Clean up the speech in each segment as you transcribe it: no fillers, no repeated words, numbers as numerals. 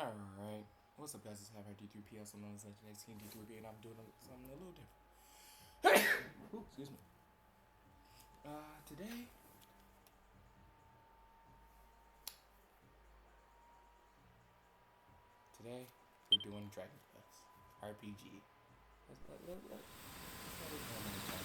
Alright. What's up, guys? It's HALFHEART D3PS. I'm known as Legend D3B, and I'm doing something a little different. Ooh, excuse me. Today. Today, we're doing Dragon Quest RPG. Let's start with one at a time.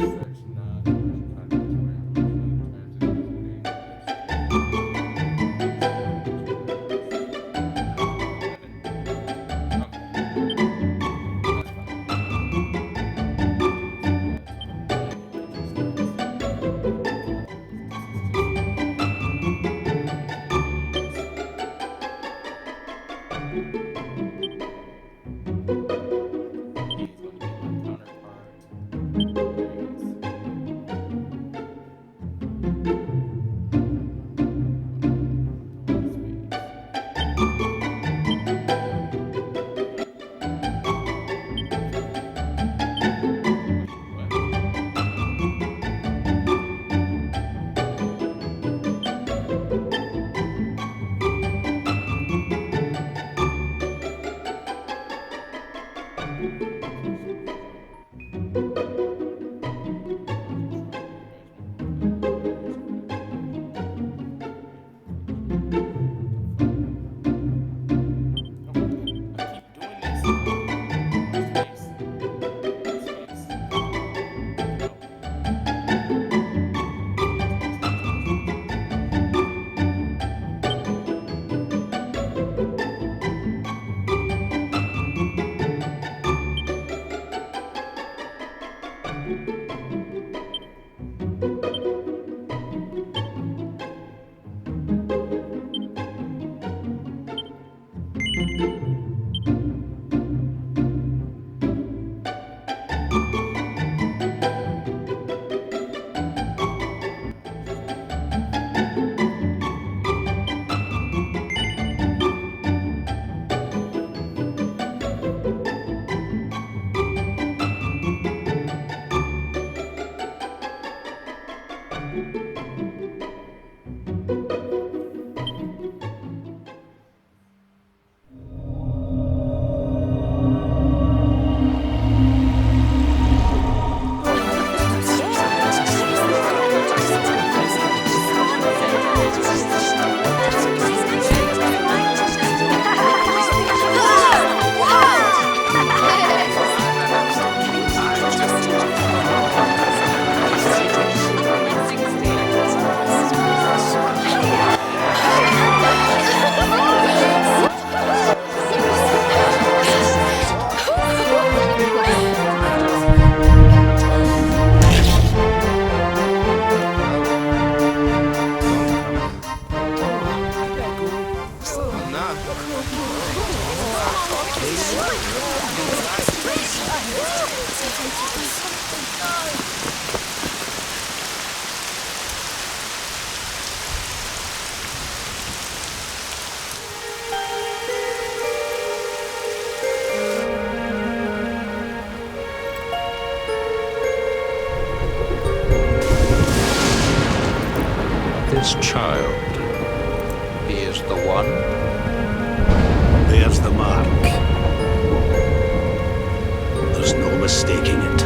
Search not commercial content where This child, he is the one. There's the mark. There's no mistaking it.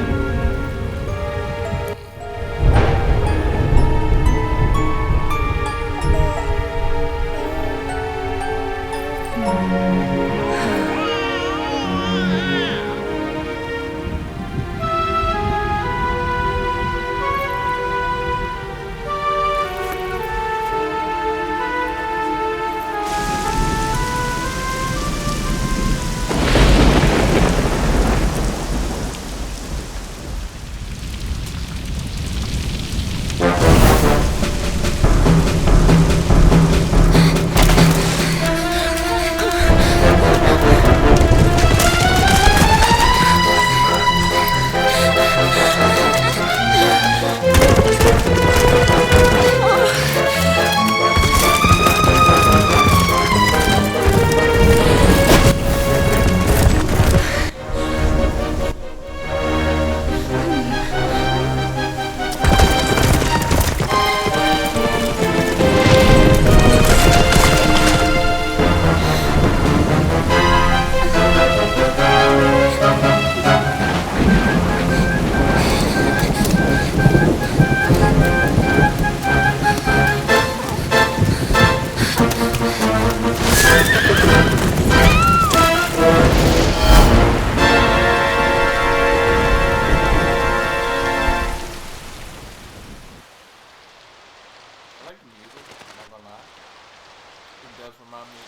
I like the music, not gonna lie. It does remind me.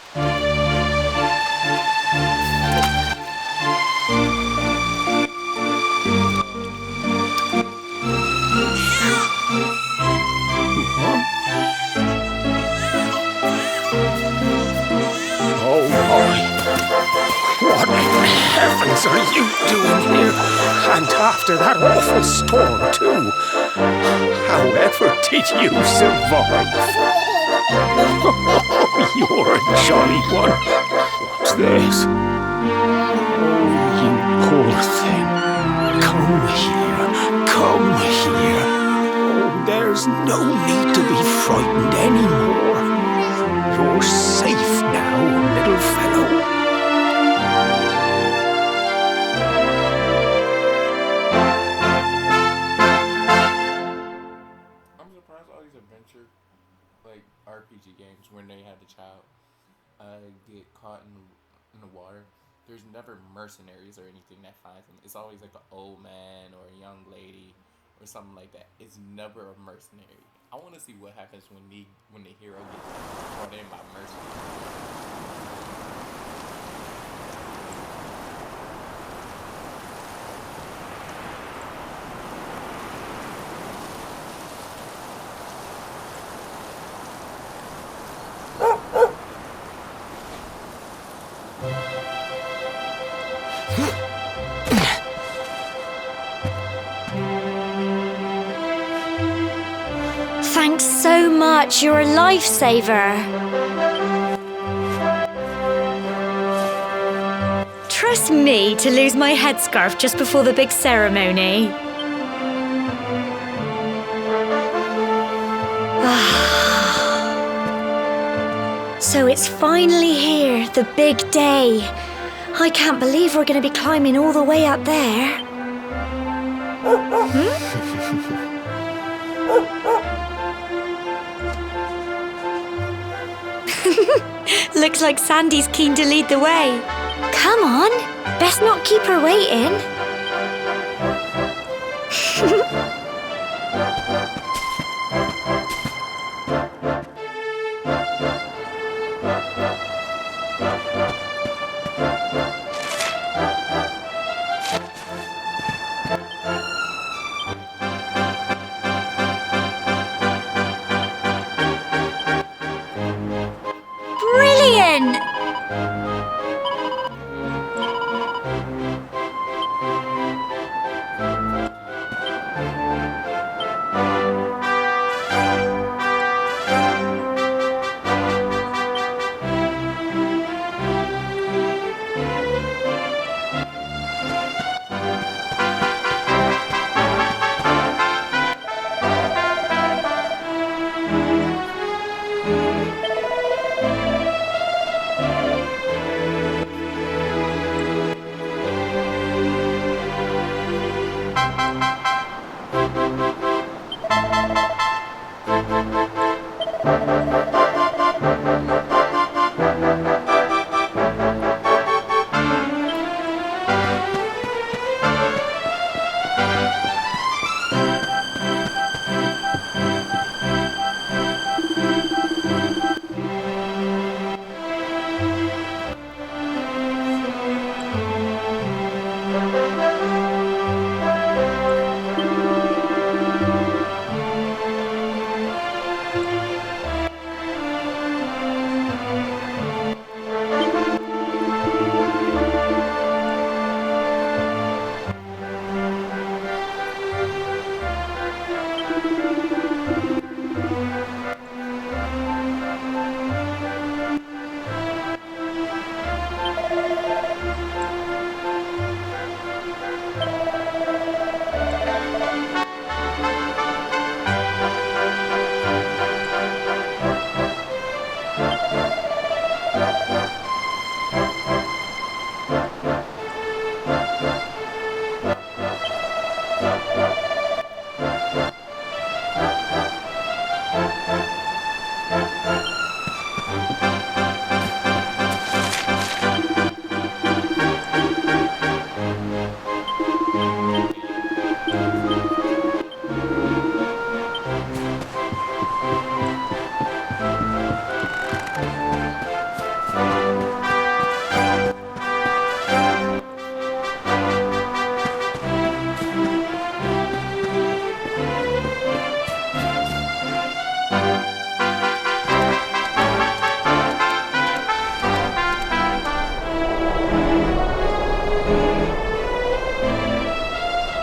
Oh boy. What in heavens are you doing here? And after that awful storm, too. However did you survive? Oh, you're a jolly one. What's this? Oh, you poor thing. Come here. Come here. Oh, there's no need to be frightened anymore. You're safe now, little fellow. I'm surprised all these adventure, like RPG games, when they have the child get caught in the water. There's never mercenaries or anything that finds them. It's always like an old man or a young lady or something like that. It's never a mercenary. I want to see what happens when the hero gets brought in by mercenaries. Thanks so much, you're a lifesaver. Trust me to lose my headscarf just before the big ceremony. So it's finally here, the big day. I can't believe we're going to be climbing all the way up there. Looks like Sandy's keen to lead the way. Come on, best not keep her waiting. Brilliant!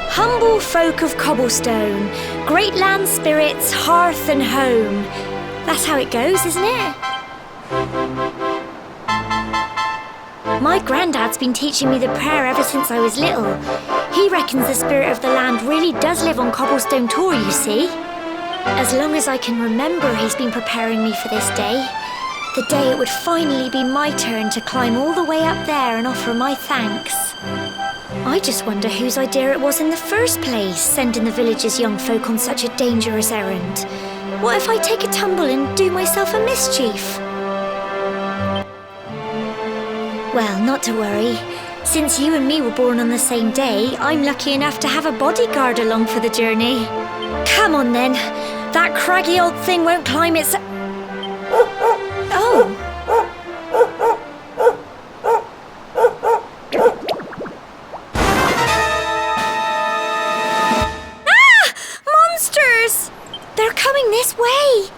Humble folk of cobblestone, great land spirits, hearth and home. That's how it goes, isn't it? My granddad's been teaching me the prayer ever since I was little. He reckons the spirit of the land really does live on Cobblestone Tor, you see. As long as I can remember, he's been preparing me for this day. The day it would finally be my turn to climb all the way up there and offer my thanks. I just wonder whose idea it was in the first place, sending the village's young folk on such a dangerous errand. What if I take a tumble and do myself a mischief? Well, not to worry. Since you and me were born on the same day, I'm lucky enough to have a bodyguard along for the journey. Come on then. That craggy old thing won't climb its... Oh! Ah! Monsters! They're coming this way!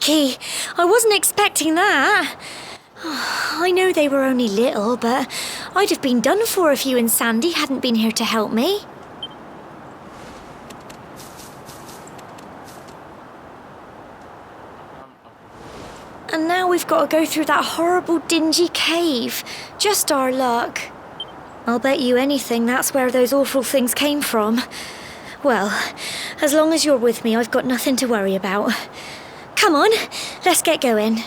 Crikey! I wasn't expecting that. I know they were only little, but I'd have been done for if you and Sandy hadn't been here to help me. And now we've got to go through that horrible dingy cave. Just our luck. I'll bet you anything that's where those awful things came from. Well, as long as you're with me, I've got nothing to worry about. Come on, let's get going.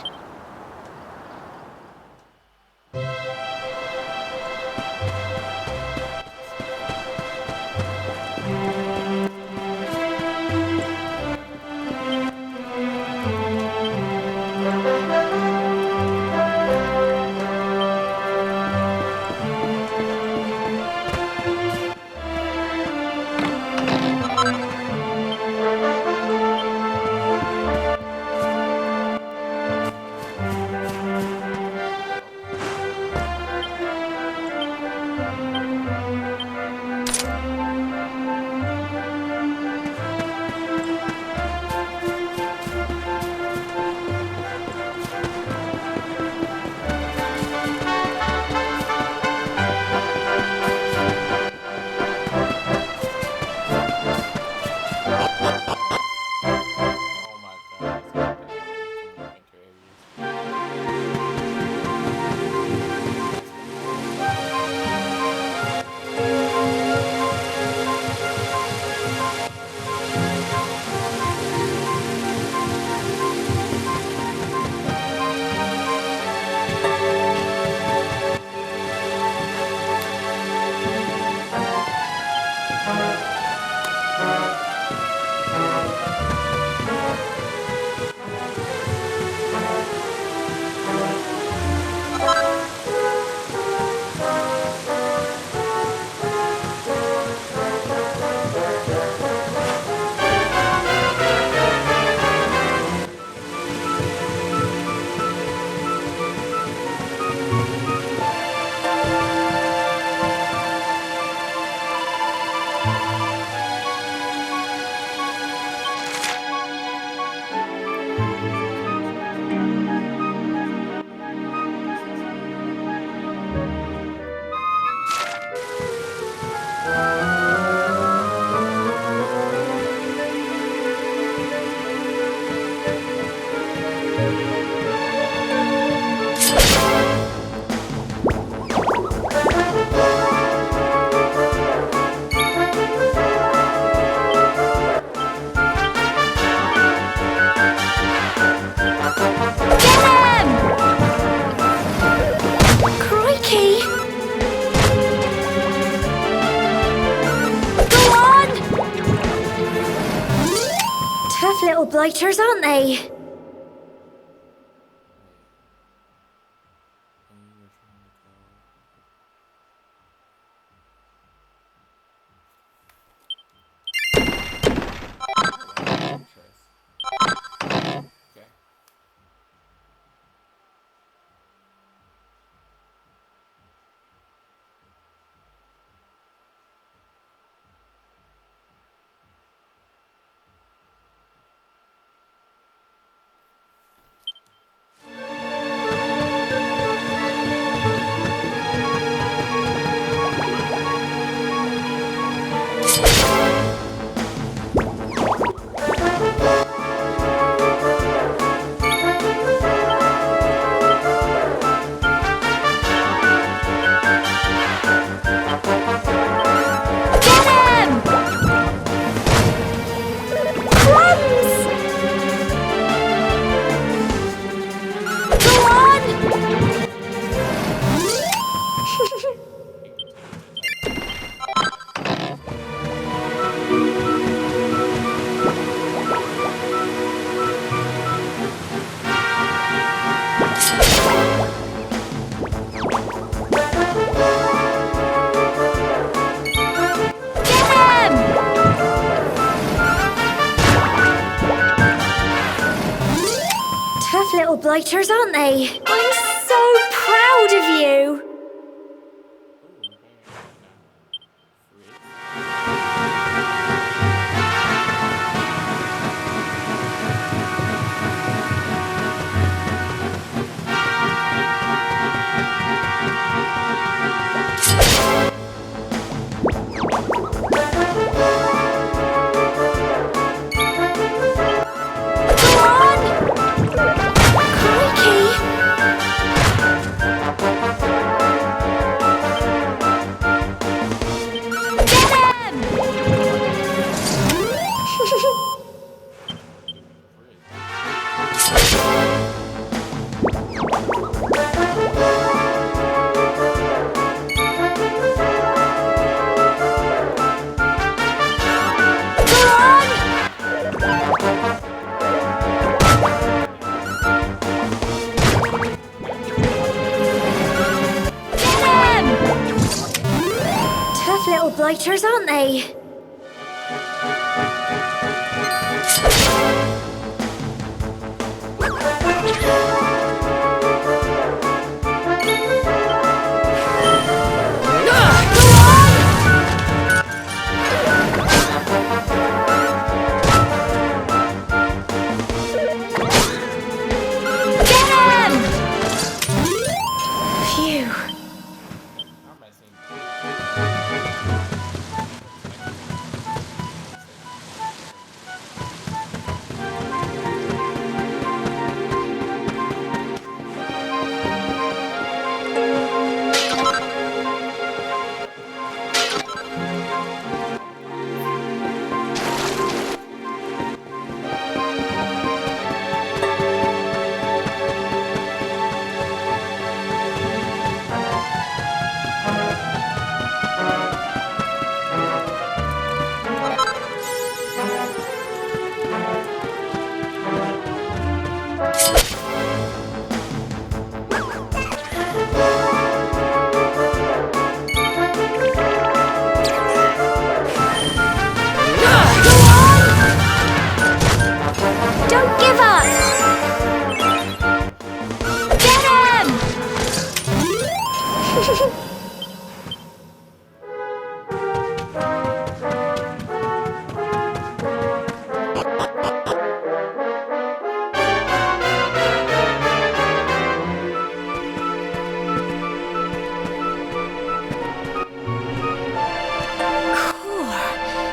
Oh my god, it's like that in the winter areas. Crikey! Go on! Tough little blighters, aren't they? Okay. Little blighters, aren't they? I'm so proud of you. predators, aren't they?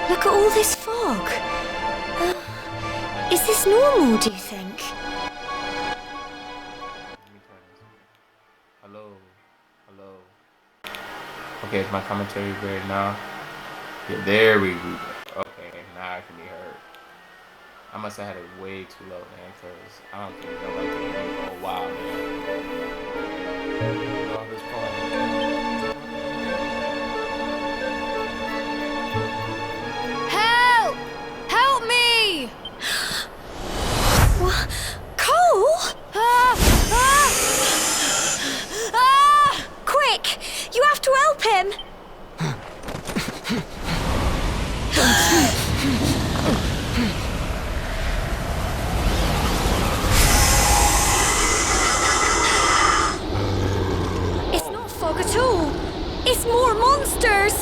Look at all this fog. Is this normal, do you think? Hello. Okay, is my commentary weird now? Yeah, there we go. Okay, now I can be heard. I must have had it way too low, man, because I don't think nobody can hear me for a while, man. All this point. Help! Help me! What? Cole? Quick! You have to help him! It's not fog at all. It's more monsters.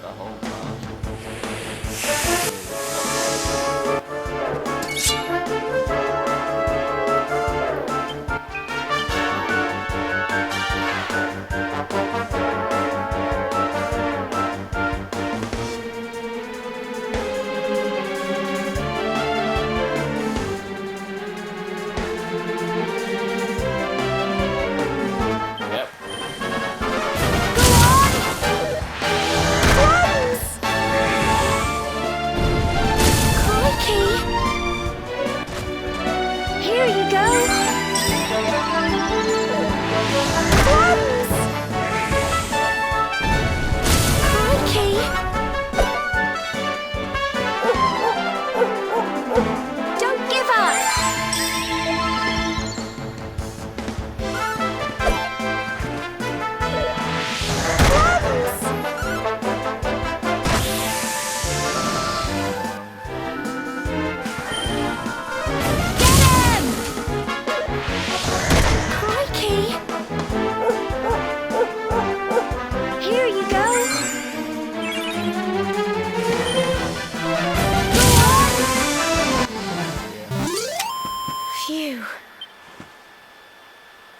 The whole time. Yep. Crikey! Here you go. Crumbs! Crikey! Don't give up! Crikey! Here you go. Phew.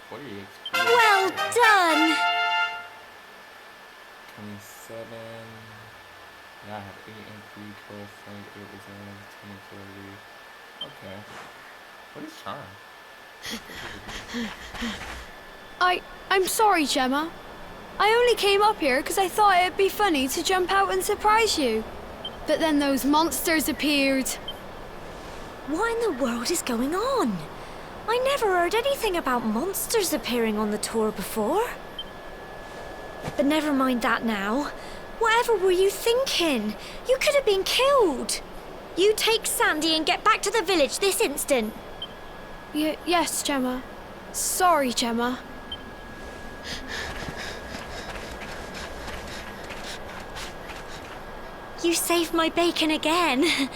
What are you? Well done. 27. Yeah, I have 8 and 3, 12, 8 reserves, 10 and 30. Okay. What is charm? I'm sorry, Gemma. I only came up here because I thought it'd be funny to jump out and surprise you. But then those monsters appeared. What in the world is going on? I never heard anything about monsters appearing on the tour before. But never mind that now. Whatever were you thinking? You could have been killed. You take Sandy and get back to the village this instant. Yes, Gemma. Sorry, Gemma. You saved my bacon again.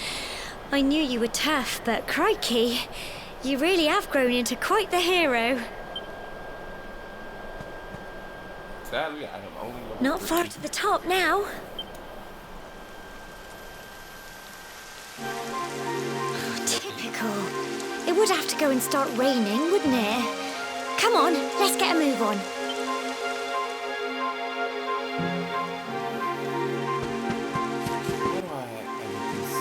I knew you were tough, but crikey, you really have grown into quite the hero. Sadly, I am only level Not 3. far to the top now. Typical. It would have to go and start raining, wouldn't it? Come on, let's get a move on. How do I edit this?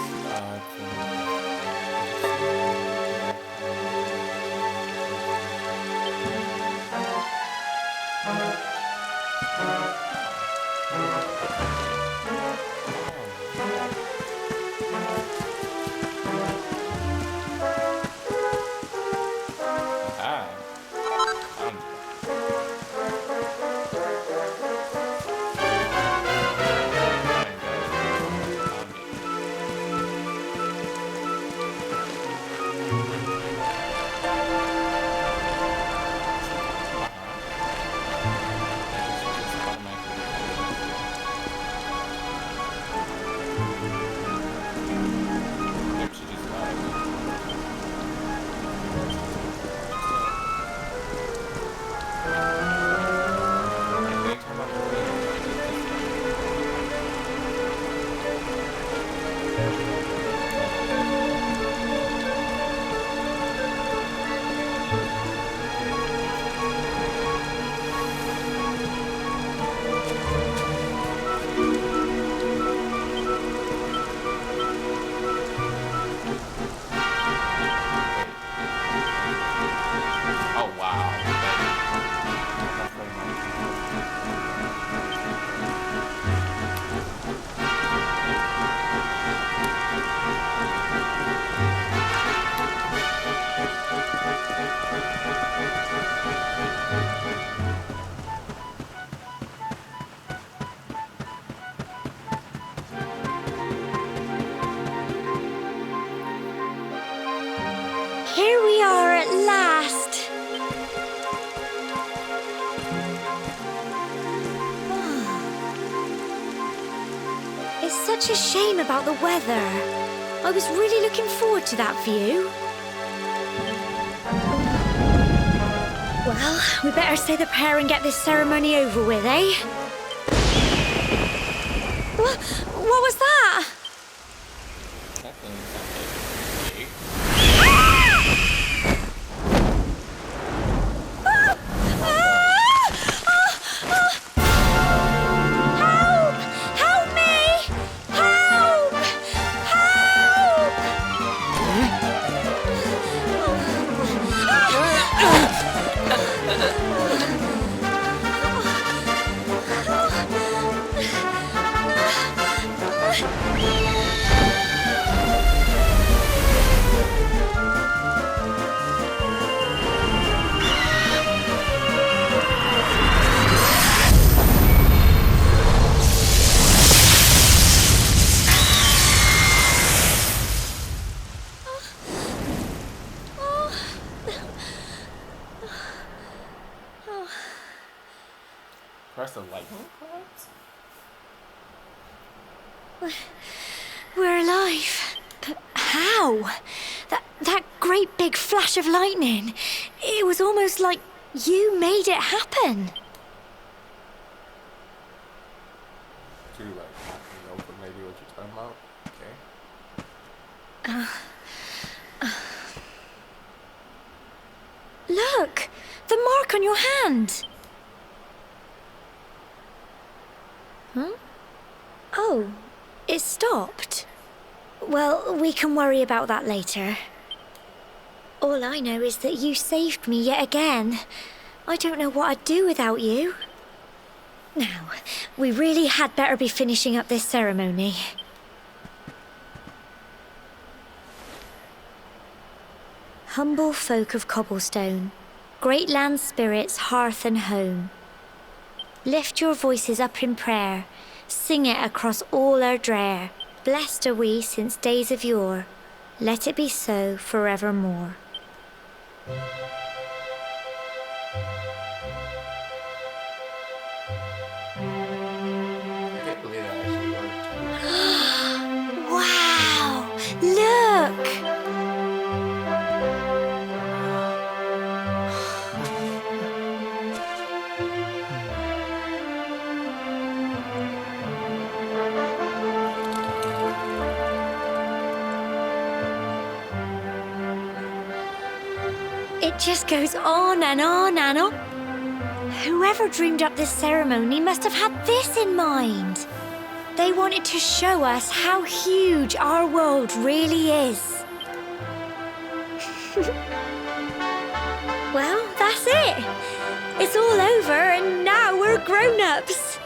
Here we are at last. It's such a shame about the weather. I was really looking forward to that view. Well, we better say the prayer and get this ceremony over with, eh? What was that? That thing's okay. Help! Help me! Help! Help! Press the lightning clouds? We're alive. But how? That great big flash of lightning. It was almost like you made it happen. To like, for maybe what you're talking about. Okay. Look, the mark on your hand. Huh? Oh, it stopped. Well, we can worry about that later. All I know is that you saved me yet again. I don't know what I'd do without you. Now, we really had better be finishing up this ceremony. Humble folk of cobblestone, great land spirits, hearth and home. Lift your voices up in prayer, sing it across all our drear. Blessed are we since days of yore, let it be so forevermore. I can't believe that actually worked. It just goes on and on and on. Whoever dreamed up this ceremony must have had this in mind. They wanted to show us how huge our world really is. Well, that's it. It's all over and now we're grown-ups.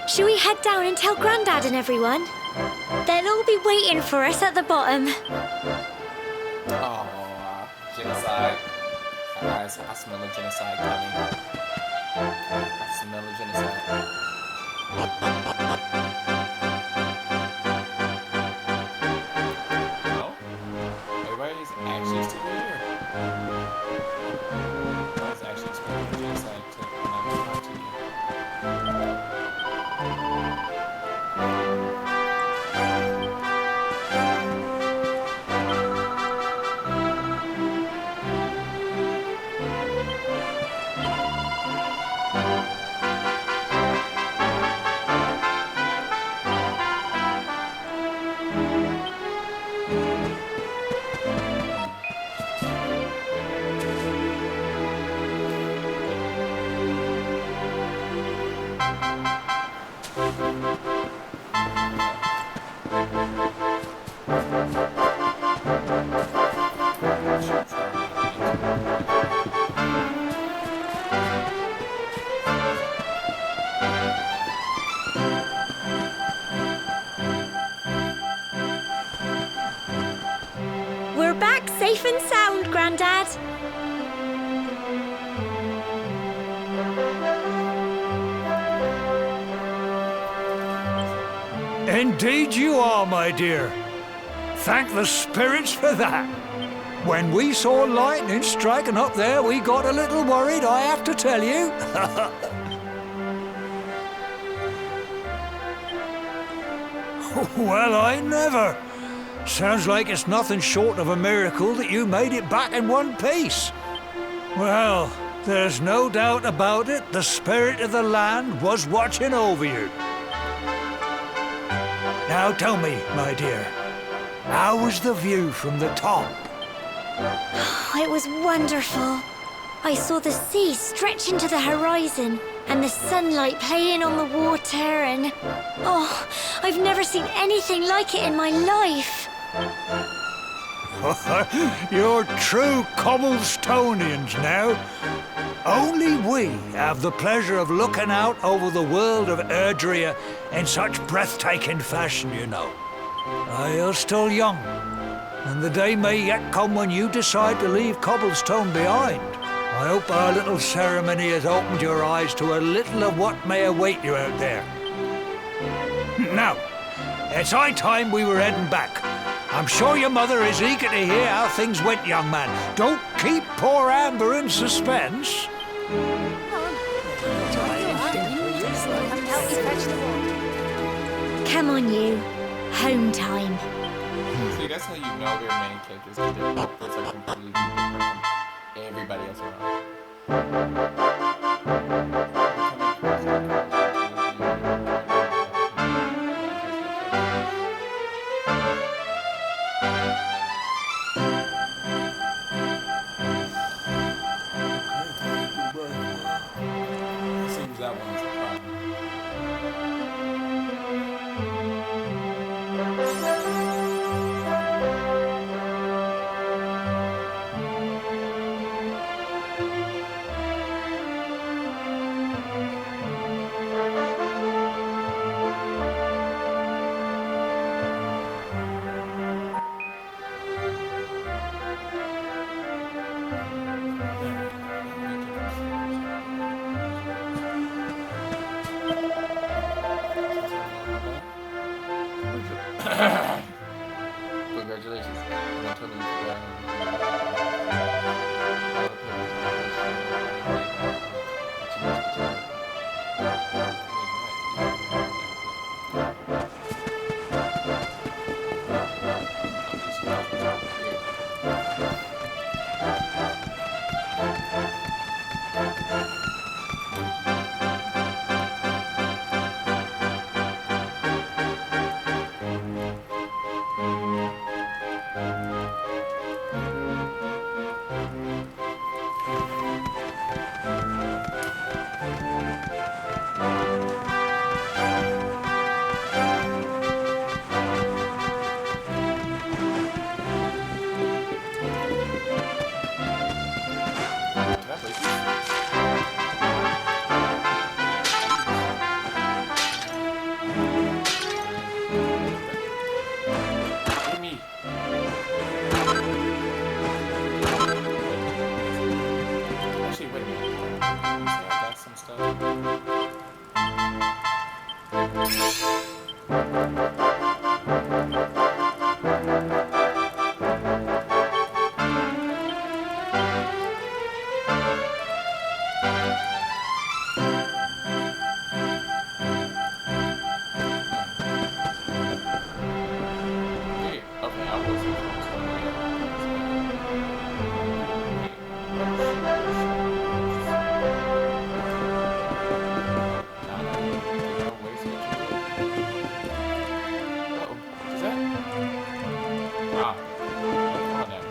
Shall we head down and tell Grandad and everyone? They'll all be waiting for us at the bottom. Oh, genocide. I smell a genocide coming. I smell a genocide. No? Everybody's actually still here. I was actually expecting the genocide to not continue. We're back safe and sound, Grandad. Indeed you are, my dear. Thank the spirits for that. When we saw lightning striking up there, we got a little worried, I have to tell you. Well, I never. Sounds like it's nothing short of a miracle that you made it back in one piece. Well, there's no doubt about it, the spirit of the land was watching over you. Now tell me, my dear, how was the view from the top? It was wonderful. I saw the sea stretch into the horizon and the sunlight playing on the water and... Oh, I've never seen anything like it in my life. You're true Cobblestonians now. Only we have the pleasure of looking out over the world of Erdrea in such breathtaking fashion, you know. You're still young, and the day may yet come when you decide to leave Cobblestone behind. I hope our little ceremony has opened your eyes to a little of what may await you out there. Now, it's high time we were heading back. I'm sure your mother is eager to hear how things went, young man. Don't keep poor Amber in suspense. Come on, you. Home time. See, that's how you know their main characters are different. It's like completely different from everybody else around. Seems that one's a problem. Congratulations. I'm totally Okay, I wasn't is that? Ah. Oh, that.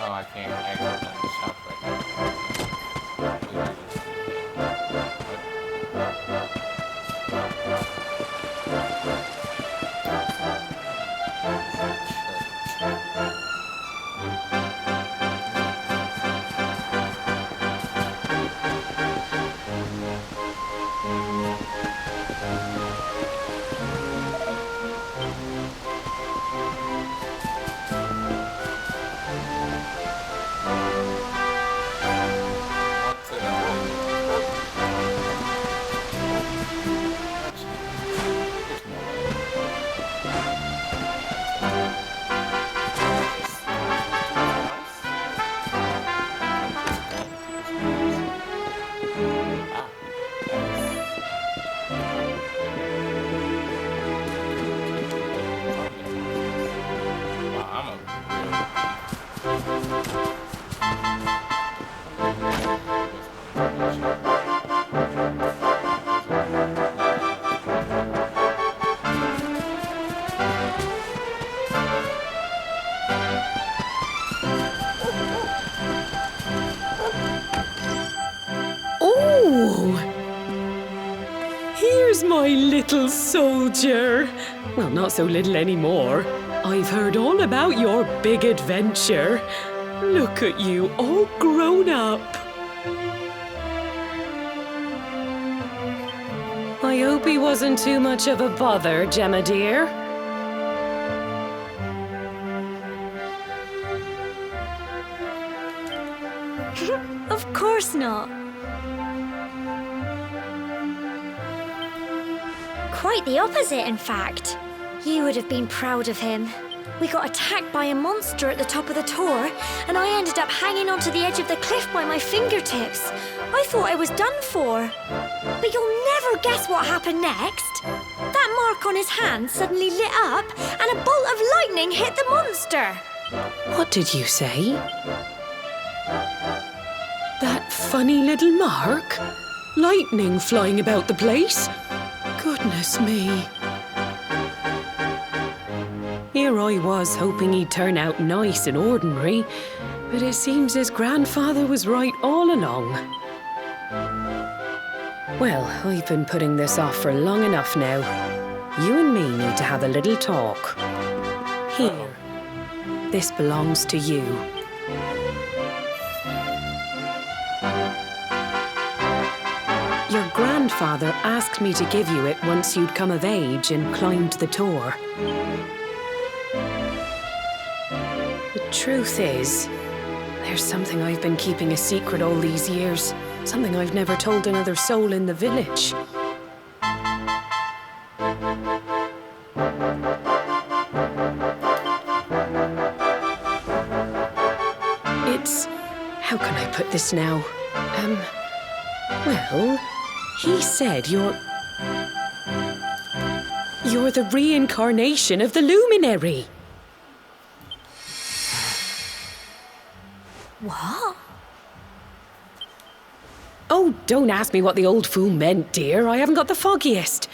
Oh, I can't actually on the shop right Oh! Here's my little soldier. Well, not so little anymore. I've heard all about your big adventure. Look at you, all grown up. I hope he wasn't too much of a bother, Gemma dear. Of course not. Quite the opposite, in fact. You would have been proud of him. We got attacked by a monster at the top of the tor, and I ended up hanging onto the edge of the cliff by my fingertips. I thought I was done for. But you'll never guess what happened next. That mark on his hand suddenly lit up, and a bolt of lightning hit the monster. What did you say? That funny little mark? Lightning flying about the place? Goodness me. Here I was hoping he'd turn out nice and ordinary, but it seems his grandfather was right all along. Well, I've been putting this off for long enough now. You and me need to have a little talk. Here. This belongs to you. Your grandfather asked me to give you it once you'd come of age and climbed the tor. The truth is, there's something I've been keeping a secret all these years. Something I've never told another soul in the village. It's... how can I put this now? Well, he said you're the reincarnation of the luminary. What? Oh, don't ask me what the old fool meant, dear. I haven't got the foggiest.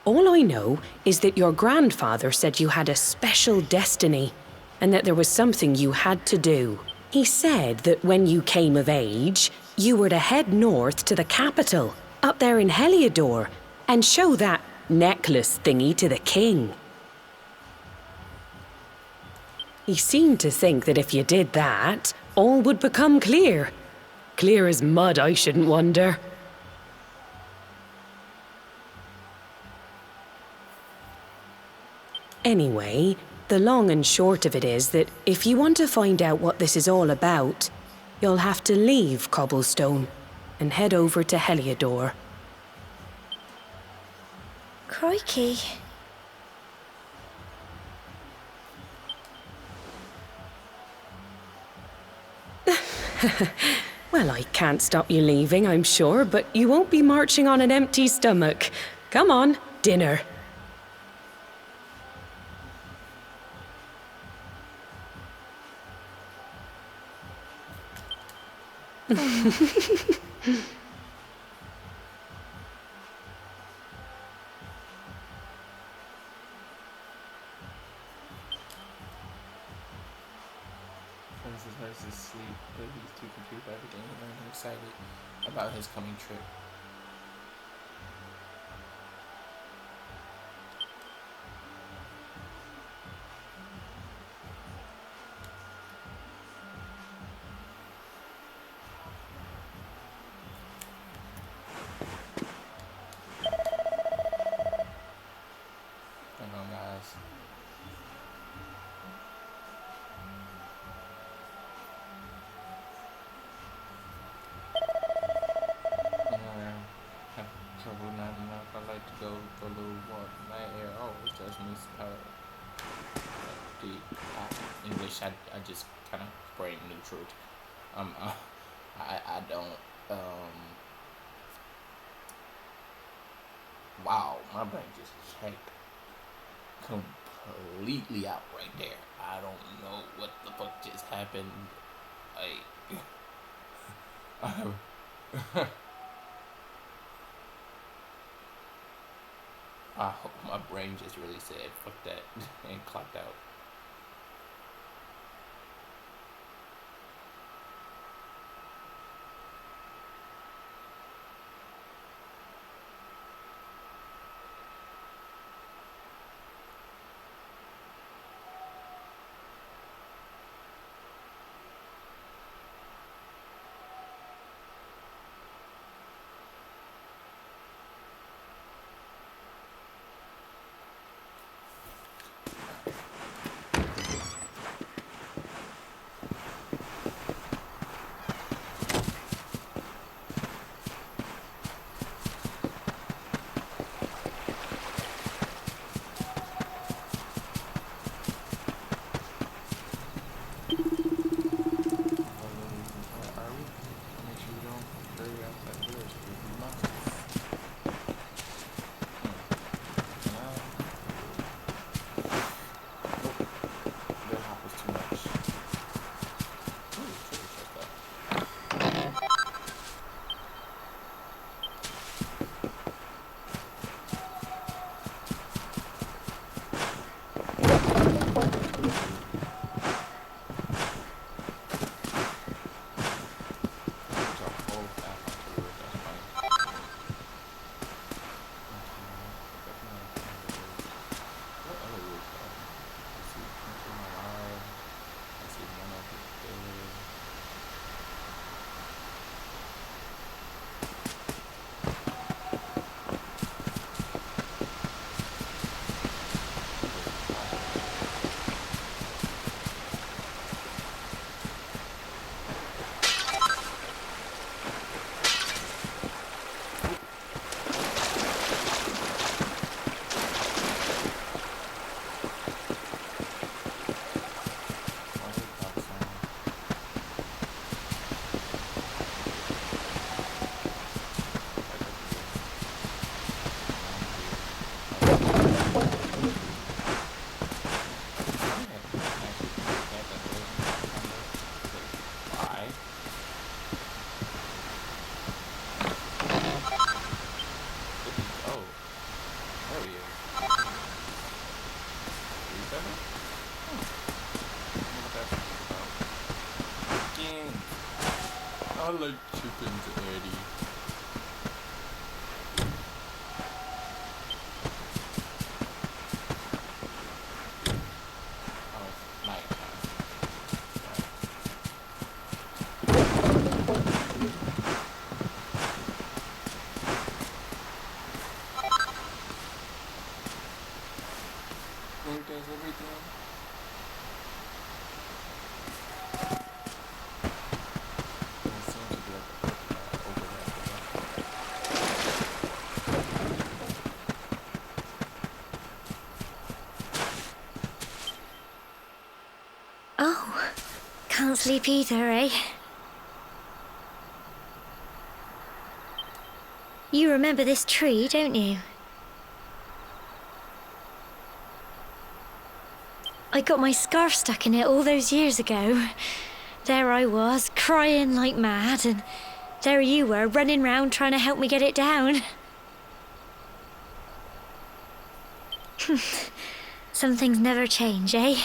All I know is that your grandfather said you had a special destiny and that there was something you had to do. He said that when you came of age, you were to head north to the capital, up there in Heliodor, and show that necklace thingy to the king. He seemed to think that if you did that, all would become clear. Clear as mud, I shouldn't wonder. Anyway, the long and short of it is that if you want to find out what this is all about, you'll have to leave Cobblestone and head over to Heliodor. Crikey. Well, I can't stop you leaving, I'm sure, but you won't be marching on an empty stomach. Come on, dinner. Princess Nurse is asleep, but he's too confused by everything he learned and excited about his coming trip. Hang on, guys. Have trouble not enough. I like to go for a little walk in my air. Oh, it just needs power. English, I just kind of brain neutral. I don't, wow, my brain just checked completely out right there. I don't know what the fuck just happened. I hope my brain just really said fuck that and clocked out. I like chickens, Eddie. Oh, it's nighttime. And it seems to be like a overlap with that. Oh, can't sleep either, eh? You remember this tree, don't you? I got my scarf stuck in it all those years ago. There I was, crying like mad, and there you were, running round trying to help me get it down. Some things never change, eh?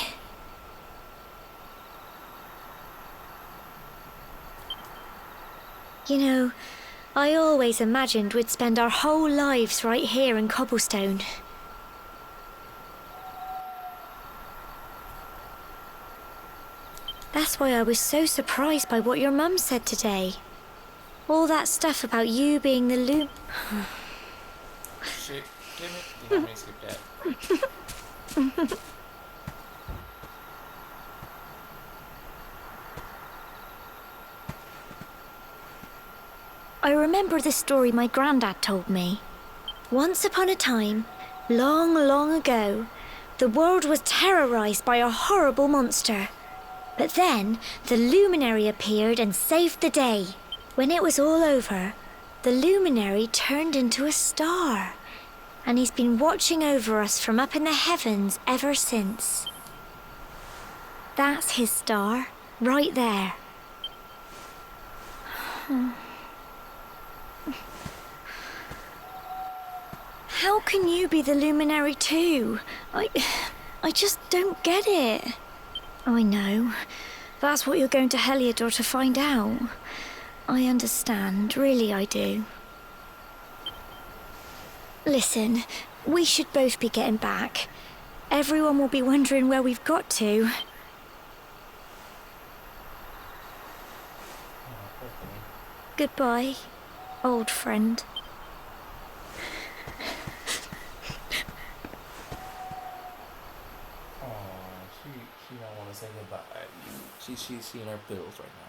You know, I always imagined we'd spend our whole lives right here in Cobblestone. That's why I was so surprised by what your mum said today. All that stuff about you being the Shit, damn it. You know, I skip that. I remember the story my granddad told me. Once upon a time, long, long ago, the world was terrorized by a horrible monster. But then, the luminary appeared and saved the day. When it was all over, the luminary turned into a star. And he's been watching over us from up in the heavens ever since. That's his star, right there. How can you be the luminary too? I just don't get it. I know. That's what you're going to Heliodor to find out. I understand, really I do. Listen, we should both be getting back. Everyone will be wondering where we've got to. Goodbye, old friend. She don't want to say goodbye. She's seeing her bills right now.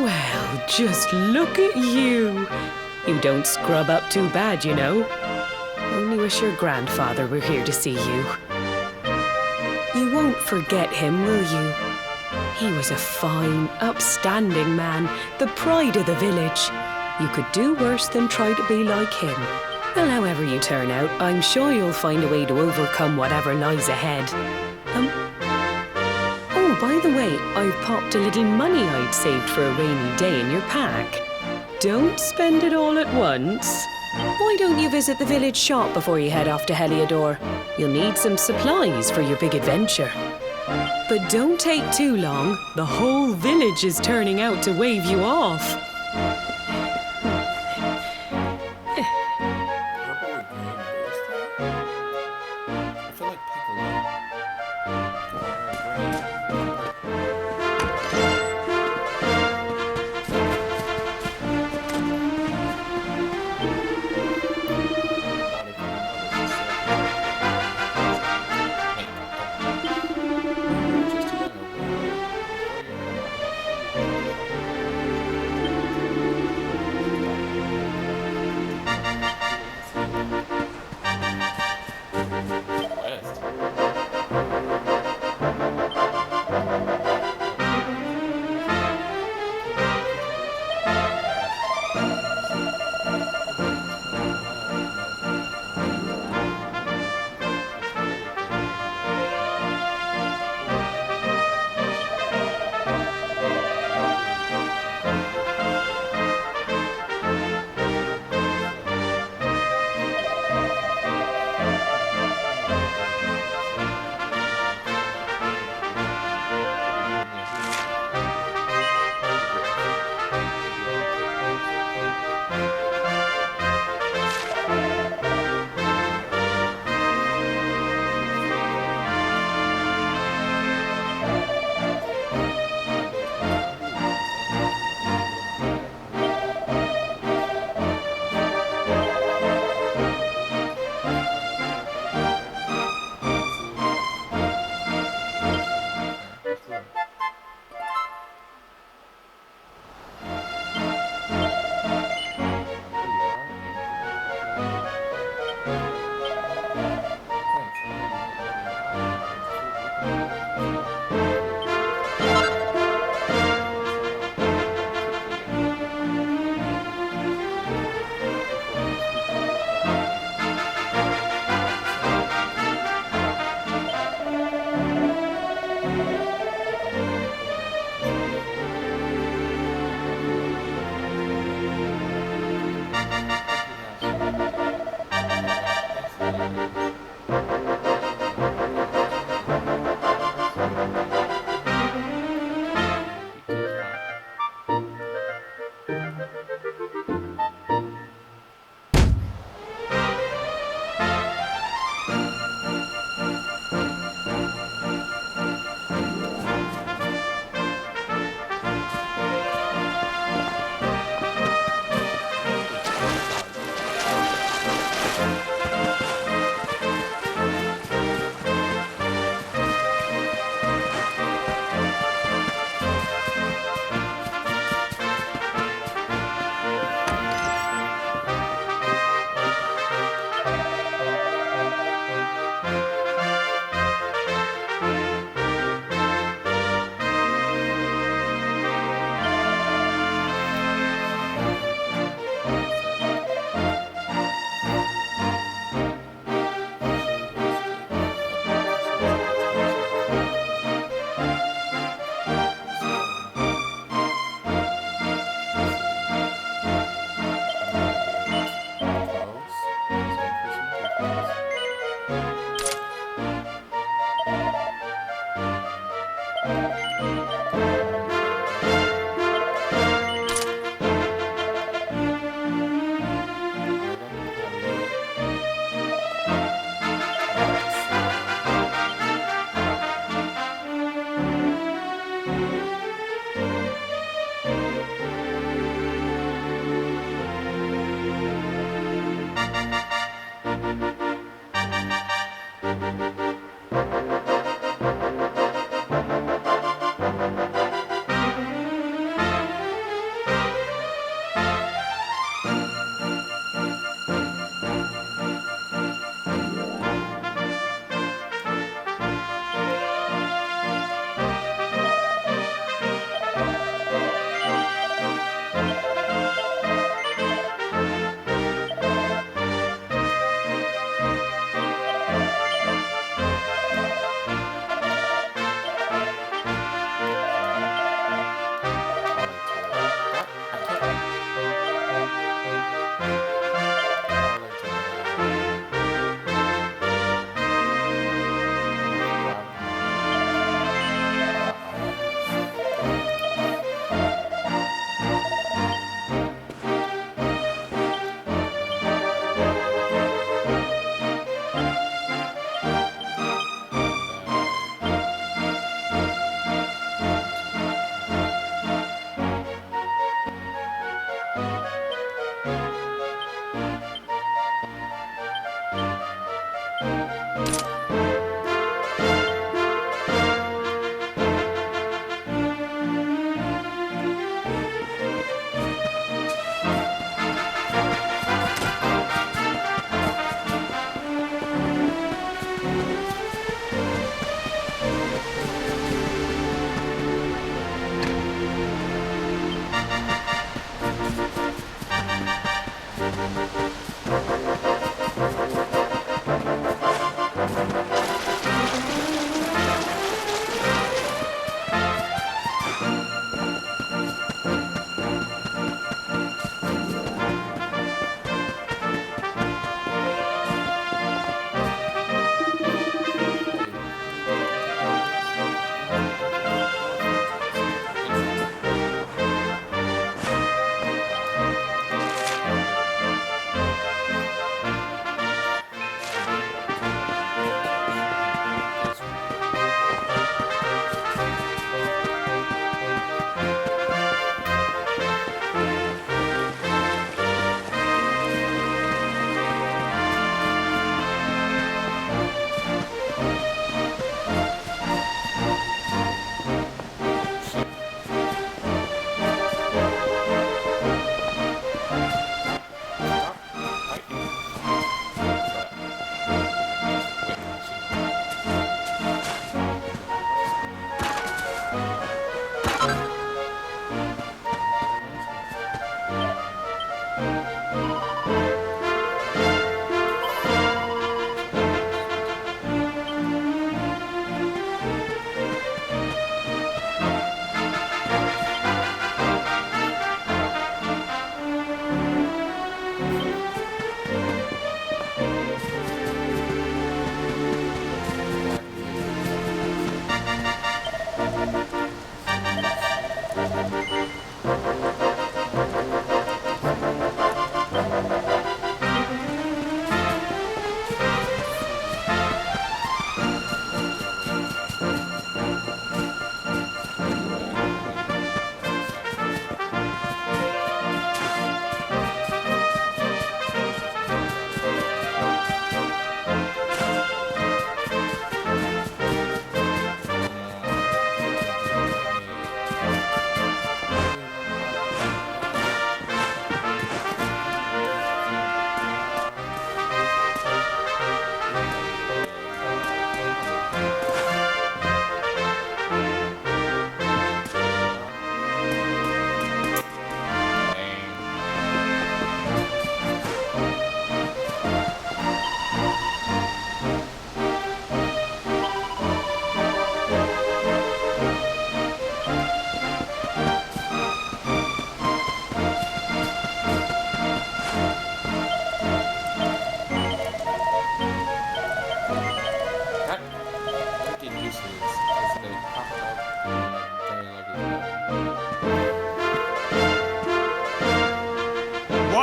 Well, just look at you. You don't scrub up too bad, you know. Only wish your grandfather were here to see you. You won't forget him, will you? He was a fine, upstanding man, the pride of the village. You could do worse than try to be like him. Well, however you turn out, I'm sure you'll find a way to overcome whatever lies ahead. Oh, by the way, I've popped a little money I'd saved for a rainy day in your pack. Don't spend it all at once. Why don't you visit the village shop before you head off to Heliodor? You'll need some supplies for your big adventure. But don't take too long. The whole village is turning out to wave you off. I feel like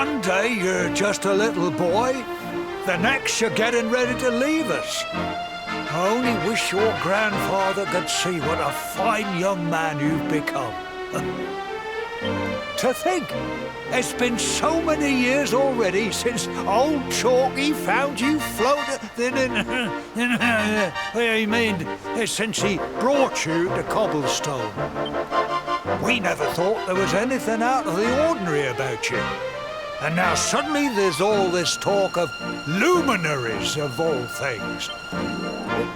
One day you're just a little boy, the next you're getting ready to leave us. I only wish your grandfather could see what a fine young man you've become. To think, it's been so many years already since old Chalky found you floating I mean, since he brought you to Cobblestone. We never thought there was anything out of the ordinary about you. And now suddenly there's all this talk of luminaries of all things.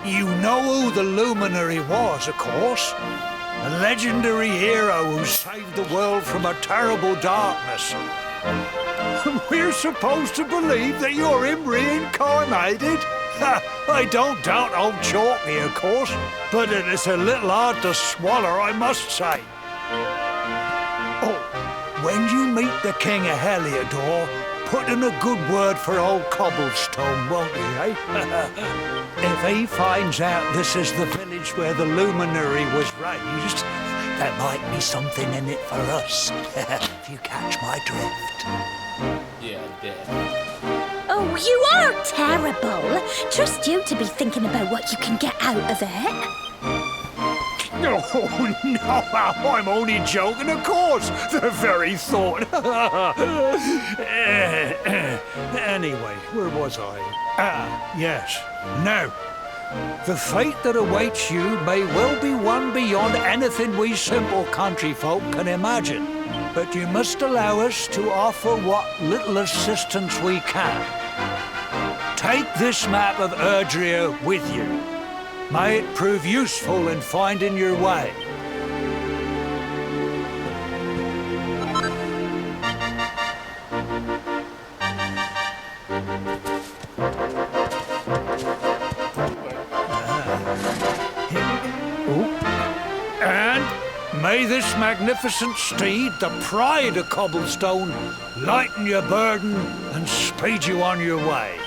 You know who the luminary was, of course. A legendary hero who saved the world from a terrible darkness. We're supposed to believe that you're him reincarnated? I don't doubt old Chalky, of course, but it is a little hard to swallow, I must say. Oh, when you meet the King of Heliodor, put in a good word for old Cobblestone, won't you, eh? If he finds out this is the village where the luminary was raised, there might be something in it for us, if you catch my drift. Yeah, dead. Oh, you are terrible. Trust you to be thinking about what you can get out of it. Oh, no, I'm only joking, of course. The very thought. Anyway, where was I? Yes. Now, the fate that awaits you may well be one beyond anything we simple country folk can imagine. But you must allow us to offer what little assistance we can. Take this map of Erdrea with you. May it prove useful in finding your way. And may this magnificent steed, the pride of Cobblestone, lighten your burden and speed you on your way.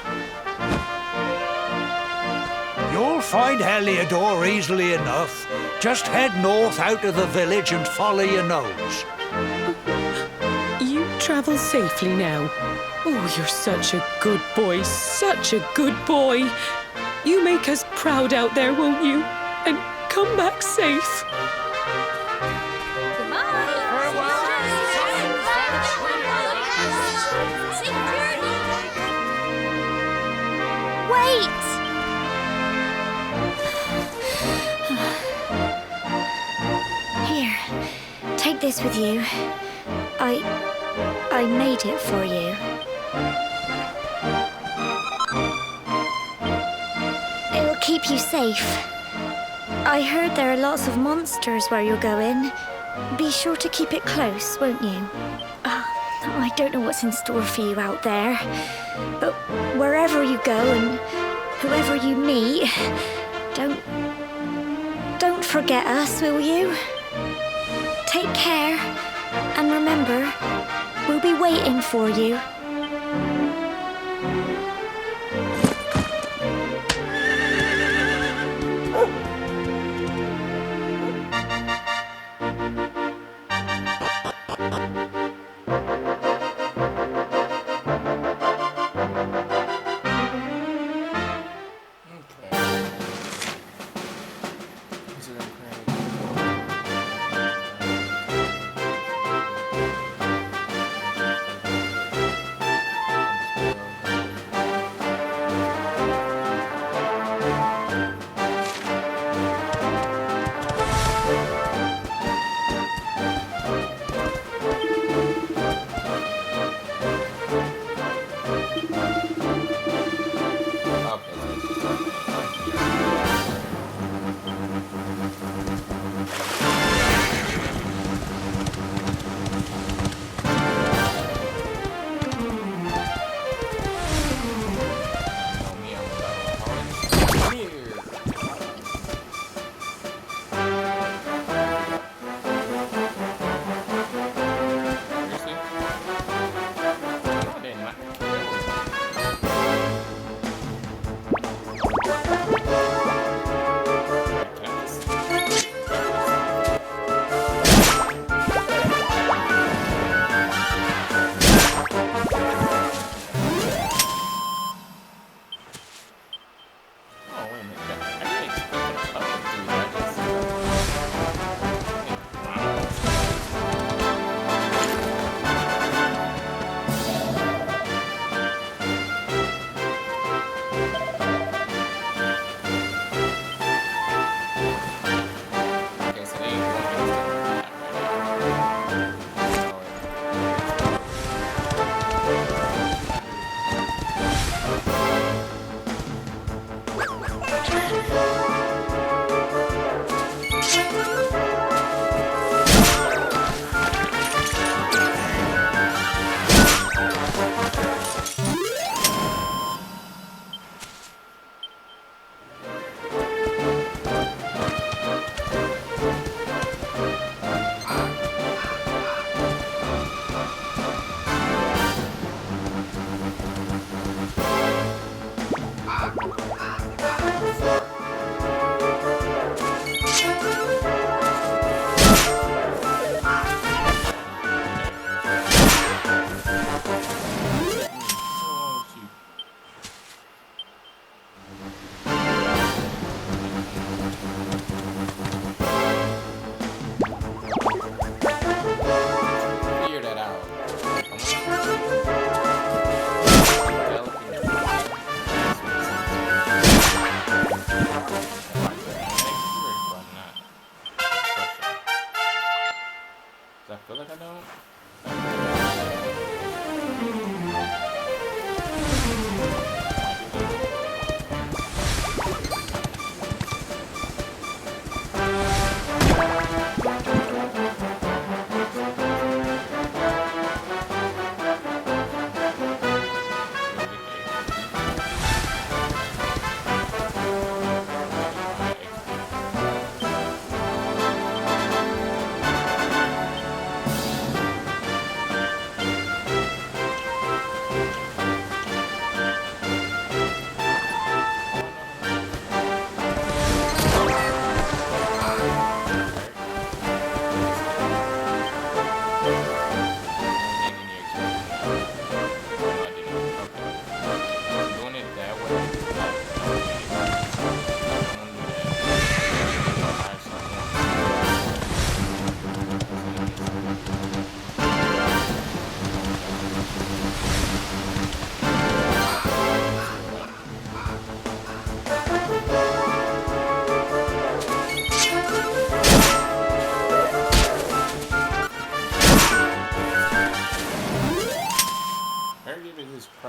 You'll find Heliodor easily enough. Just head north out of the village and follow your nose. You travel safely now. Oh, you're such a good boy, such a good boy. You make us proud out there, won't you? And come back safe. Wait! Here, take this with you. I made it for you. It'll keep you safe. I heard there are lots of monsters where you're going. Be sure to keep it close, won't you? I don't know what's in store for you out there, but wherever you go and whoever you meet, don't forget us, will you? Take care, and remember, we'll be waiting for you.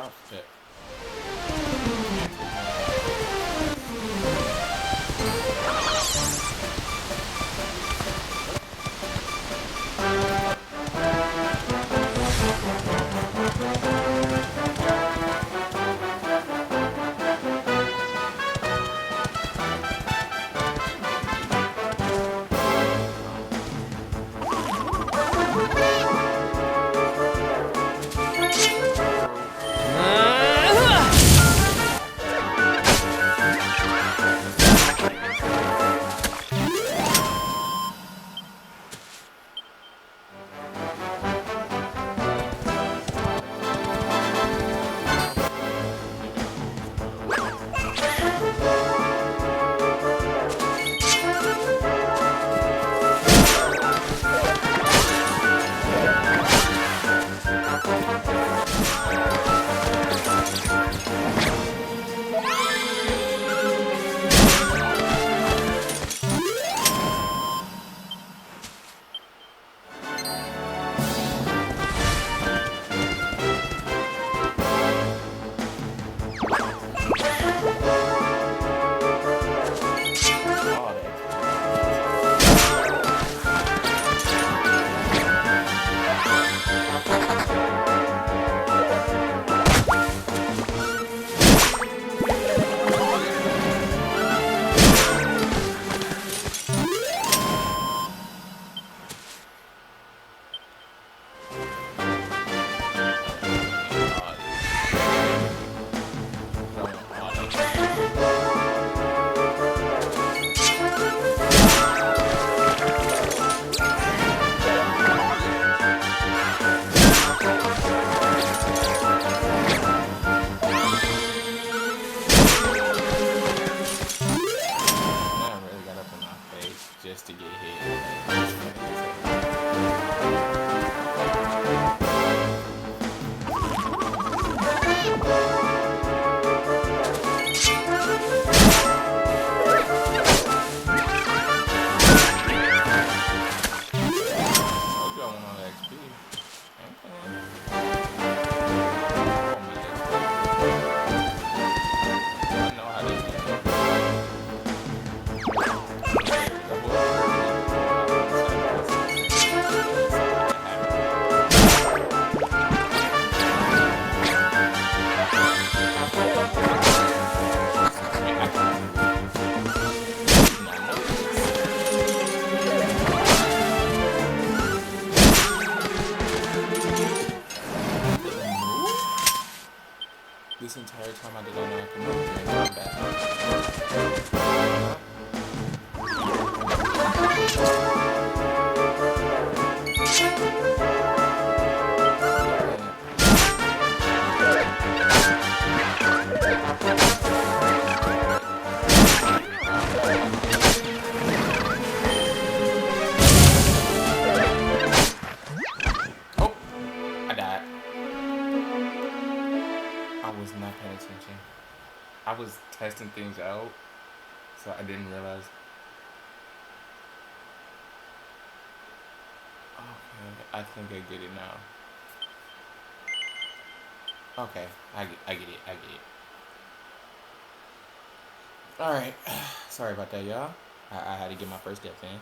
Oh shit. Just to get hit. This entire time I didn't know I could move during combat. Oh, I died. I was not paying attention. I was testing things out, so I didn't realize. Okay, I think I get it now. Okay, I get it. Alright, sorry about that, y'all. I had to get my first death in.